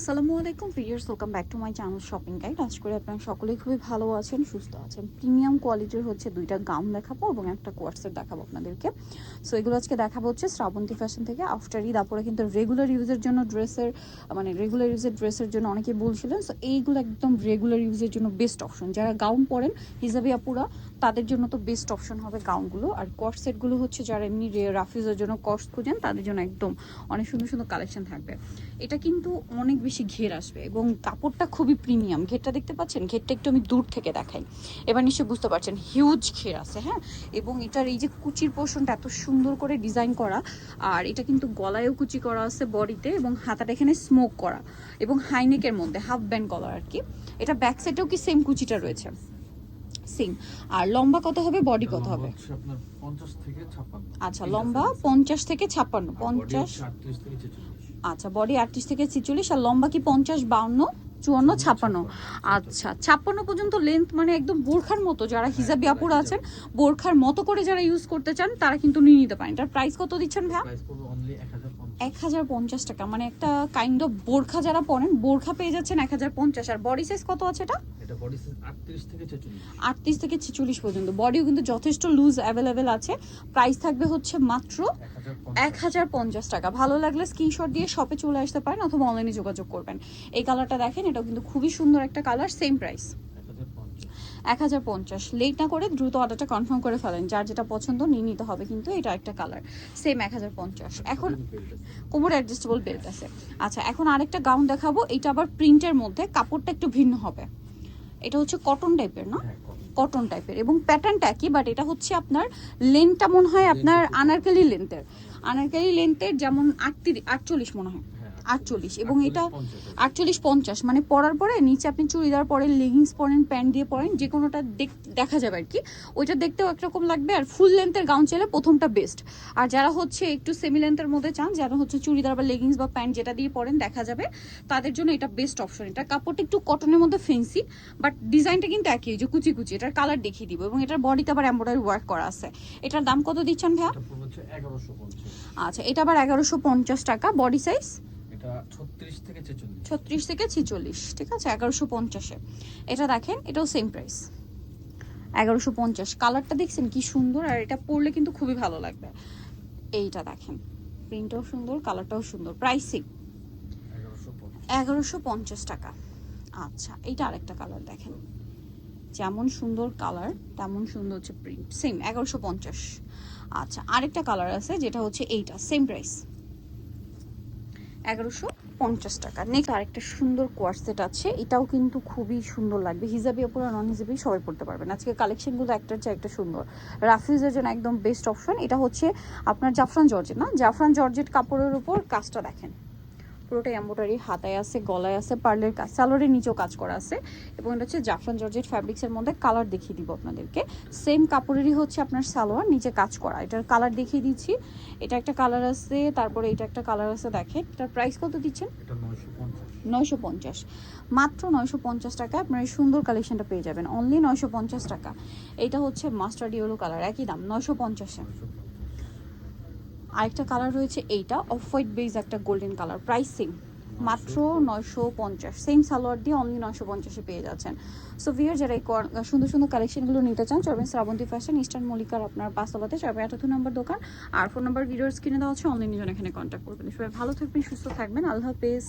আসসালামু আলাইকুম viewers, welcome back to my channel shopping guide. আশা করি আপনারা সকলেই খুবই ভালো আছেন, সুস্থ আছেন। প্রিমিয়াম কোয়ালিটির হচ্ছে দুইটা গাউন দেখাবো এবং একটা কোয়ার্সেট দেখাবো আপনাদেরকে। সো এগুলো আজকে দেখাবো হচ্ছে শ্রাবন্তী ফ্যাশন থেকে। আফটার ঈদ আপুরা কিন্তু রেগুলার ইউজের জন্য রেগুলার ইউজের ড্রেসের জন্য অনেকেই বলছিলেন। সো এইগুলো একদম রেগুলার ইউজের জন্য বেস্ট অপশন। যারা গাউন পরেন হিজাবি আপুরা, তাদের জন্য তো বেস্ট অপশন হবে গাউনগুলো। আর কোয়ার্সেটগুলো হচ্ছে যারা এমনি রাফ ইউজের জন্য কর্স খুঁজেন তাদের জন্য একদম অনেক সুন্দর সুন্দর কালেকশন থাকবে। এটা কিন্তু অনেক বেশি ঘের আসবে এবং কাপড়টা খুবই প্রিমিয়াম। ঘেরটা দেখতে পাচ্ছেন, ঘেরটা একটু আমি দূর থেকে দেখাই, এবার নিশ্চয়ই বুঝতে পারছেন হিউজ ঘের আছে। হ্যাঁ, এবং এটার এই যে কুচির পোর্শনটা এত সুন্দর করে ডিজাইন করা, আর এটা কিন্তু গলায়ও কুচি করা আছে বডিতে, এবং হাতাটা এখানে স্মোক করা এবং হাইনেকের মধ্যে হাফ ব্যান্ড কলার আর কি। এটা ব্যাক সাইডেও কি সেম কুচিটা রয়েছে, সেম। আর লম্বা কত হবে, বডি কত হবে? আপনার 50 থেকে 56। আচ্ছা, লম্বা 50 থেকে 56, 50। আচ্ছা, বডি 38 থেকে 46, আর লম্বা কি 50, 52, 54, 56? আচ্ছা, 56 পর্যন্ত লেন্থ, মানে একদম বোরখার মতো। যারা হিজাবি আপুরা আছেন, বোরখার মতো করে যারা ইউজ করতে চান তারা কিন্তু নিয়ে নিতে পারেন। এটার প্রাইস কত দিচ্ছেন ভাই? 1050 টাকা। মানে একটা কাইন্ড অফ বোরখা যারা পরেন, বোরখা পেয়ে যাচ্ছেন 1050। আর বডি সাইজ কত আছে এটা? এটা বডি সাইজ 38 থেকে 46। 38 থেকে 46 পর্যন্ত। বডিও কিন্তু যথেষ্ট লুজ অ্যাভেলেবেল আছে। প্রাইস থাকবে হচ্ছে মাত্র 1050 টাকা। ভালো লাগলে স্ক্রিনশট দিয়ে শপে চলে আসতে পারেন অথবা অনলাইনে যোগাযোগ করবেন। এই কালারটা দেখেন, এটাও কিন্তু খুবই সুন্দর একটা কালার। Same price 1050। লেট না করে দ্রুত অর্ডারটা কনফার্ম করে ফেলেন। যার যেটা পছন্দ নিয়ে নিতে হবে। কিন্তু এটা একটা কালার, সেম 1050। এখন কোমর অ্যাডজাস্টেবল বেল্ট আছে। আচ্ছা, এখন আরেকটা গাউন দেখাবো। এটা আবার প্রিন্টের মধ্যে, কাপড়টা একটু ভিন্ন হবে। এটা হচ্ছে কটন টাইপের, না? কটন টাইপের এবং প্যাটার্নটা কি, বাট এটা হচ্ছে আপনার লেন্থটা মনে হয় আপনার আনারকলি লেন্থের যেমন 48 মনে হয়, 48। এবং এটা 48-50, মানে পরার পরে নিচে আপনি চুড়িদার পরেন, লেগিংস পরেন, প্যান্ট দিয়ে পরেন, যে কোনোটা দেখা যাবে আর কি। ওইটা দেখতেও একরকম লাগবে। আর ফুল লেন্থের গাউন চাইলে প্রথমটা বেস্ট। আর যারা হচ্ছে একটু সেমি লেন্থের মধ্যে চান, যারা হচ্ছে চুড়িদার বা লেগিংস বা প্যান্ট যেটা দিয়ে পরেন দেখা যাবে, তাদের জন্য এটা বেস্ট অপশন। এটা কাপড়টা একটু কটনের মধ্যে ফেন্সি, বাট ডিজাইনটা কিন্তু একই, যে কুচি কুচি। এটার কালার দেখিয়ে দিব এবং এটার বডিতে আবার এমব্রয়ডারি ওয়ার্ক করা আছে। এটার দাম কত দিচ্ছেন ভাইয়া? আচ্ছা, এটা আবার 1150 টাকা। বডি সাইজ এটা 36 থেকে 46। 36 থেকে 46, ঠিক আছে, 1150-এ। এটা দেখেন, এটাও সেম প্রাইস 1150। কালারটা দেখছেন কি সুন্দর, আর এটা পরলে কিন্তু খুবই ভালো লাগবে। এইটা দেখেন, প্রিন্টটাও সুন্দর, কালারটাও সুন্দর। প্রাইসিং 1150 টাকা। আচ্ছা, এইটা আরেকটা কালার দেখেন, যেমন সুন্দর কালার তেমন সুন্দর হচ্ছে প্রিন্ট, সেম 1150। আচ্ছা, আরেকটা কালার আছে যেটা হচ্ছে এইটা, সেম প্রাইস 1150 টাকা। নেক্সট আরেকটা সুন্দর কোয়ার্সেট আছে, এটাও কিন্তু খুবই সুন্দর লাগবে। হিজাবি অপরা নন হিজাবি সবাই পড়তে পারবেন। আজকে কালেকশনগুলো একটার চেয়ে একটা সুন্দর। রাফিউজের জন্য একদম বেস্ট অপশন। এটা হচ্ছে আপনার জাফরান জর্জেট, না? জাফরান জর্জেট কাপড়ের উপর কাজটা দেখেন, পুরোটা এমব্রয়ডারি, হাতায় আছে, গলায় আছে পার্লের কাজ, সালোয়ারের নিচেও কাজ করা আছে। এবং এটা হচ্ছে জাফরান জর্জেট ফ্যাব্রিক্সের মধ্যে। কালার দেখিয়ে দিব আপনাদেরকে। সেম কাপড়েরই হচ্ছে আপনার সালোয়ার, নিচে কাজ করা। এটার কালার দেখিয়ে দিচ্ছি। এটা একটা কালার আছে, তারপরে এটা একটা কালার আছে। দেখেন, এটার প্রাইস কত দিচ্ছেন? এটা 950। 950, মাত্র 950 টাকায় আপনার এই সুন্দর কালেকশনটা পেয়ে যাবেন। অনলি 950 টাকা। এইটা হচ্ছে মাস্টার্ড ইয়েলো কালার, একই দাম 950-এ। আরেকটা কালার রয়েছে এইটা, অফ হোয়াইট বেজ একটা গোল্ডেন কালার। প্রাইসিং মাত্র 950, সেম সালোয়ার দিয়ে অনলি 950-এ পেয়ে যাচ্ছেন। সো ভিউয়ার, যারা এই সুন্দর সুন্দর কালেকশনগুলো নিতে চান, চলবেন শ্রাবন্তী ফ্যাশন, ইস্টার্ন মল্লিকার আপনার 5তলাতে 482 নম্বর দোকান। আর ফোন নাম্বার ভিডিওর স্ক্রিনে দেওয়া হচ্ছে, অনলাইনে জন্য এখানে কন্ট্যাক্ট করবেন। সবাই ভালো থাকবেন, সুস্থ থাকবেন, আল্লাহ হাফেজ।